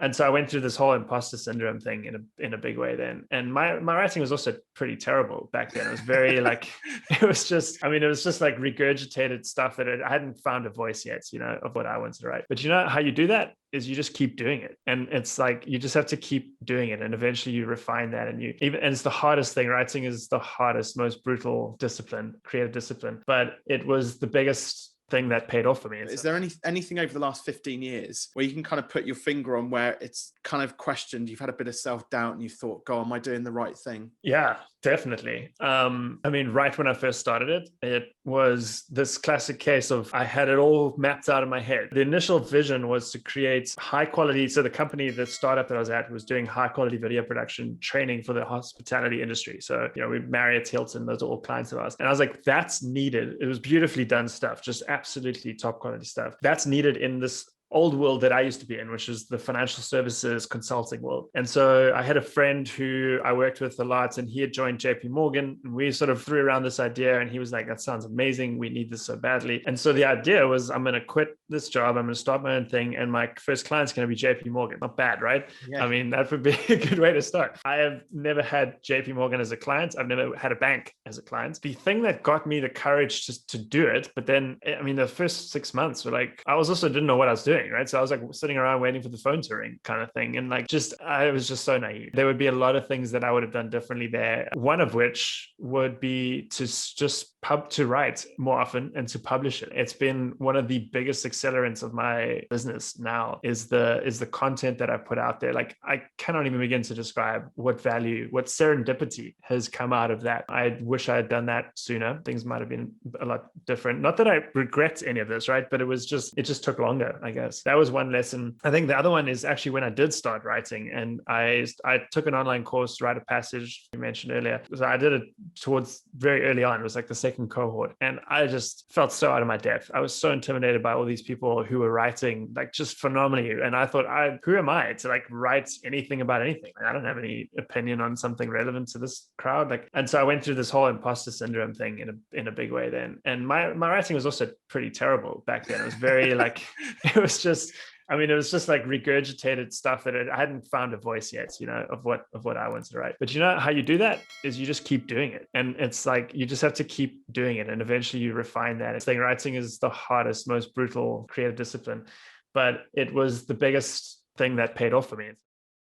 And so I went through this whole imposter syndrome thing in a big way then. And my writing was also pretty terrible back then. It was very like it was just, I mean, it was just like regurgitated stuff that I hadn't found a voice yet, of what I wanted to write. But you know how you do that is you just keep doing it. And it's like you just have to keep doing it. And eventually you refine that. And and it's the hardest thing. Writing is the hardest, most brutal discipline, creative discipline. But it was the biggest thing that paid off for me. Is there anything over the last 15 years where you can kind of put your finger on where it's kind of questioned, you've had a bit of self-doubt and you thought, God, am I doing the right thing? Yeah, definitely. I mean, right when I first started it was this classic case of I had it all mapped out in my head. The initial vision was to create high quality. So the startup that I was at was doing high quality video production training for the hospitality industry. So, we Marriott, Hilton, those are all clients of ours. And I was like, that's needed. It was beautifully done stuff, just absolutely top quality stuff. That's needed in this old world that I used to be in, which is the financial services consulting world. And so I had a friend who I worked with a lot, and he had joined JP Morgan, and we sort of threw around this idea, and he was like, that sounds amazing. We need this so badly. And so the idea was, I'm going to quit this job. I'm going to start my own thing. And my first client's going to be JP Morgan. Not bad, right? Yeah. I mean, that would be a good way to start. I have never had JP Morgan as a client. I've never had a bank as a client. The thing that got me the courage to do it, but then, I mean, the first 6 months were like, I didn't know what I was doing. Right. So I was like sitting around waiting for the phone to ring kind of thing. And I was just so naive. There would be a lot of things that I would have done differently there. One of which would be to just to write more often and to publish it. It's been one of the biggest accelerants of my business now is the content that I put out there. Like I cannot even begin to describe what serendipity has come out of that. I wish I had done that sooner. Things might have been a lot different. Not that I regret any of this, right? But it just took longer, I guess. That was one lesson. I think the other one is actually when I did start writing, and I took an online course to write a passage you mentioned earlier. So I did it towards very early on. It was like the second cohort. And I just felt so out of my depth. I was so intimidated by all these people who were writing like just phenomenally. And I thought, who am I to like write anything about anything? Like, I don't have any opinion on something relevant to this crowd. And so I went through this whole imposter syndrome thing in a big way then. And my writing was also pretty terrible back then. It was very like, it was just like regurgitated stuff that I hadn't found a voice yet, of what I wanted to write. But you know how you do that is you just keep doing it. And it's like, you just have to keep doing it. And eventually you refine that. It's like writing is the hardest, most brutal creative discipline, but it was the biggest thing that paid off for me.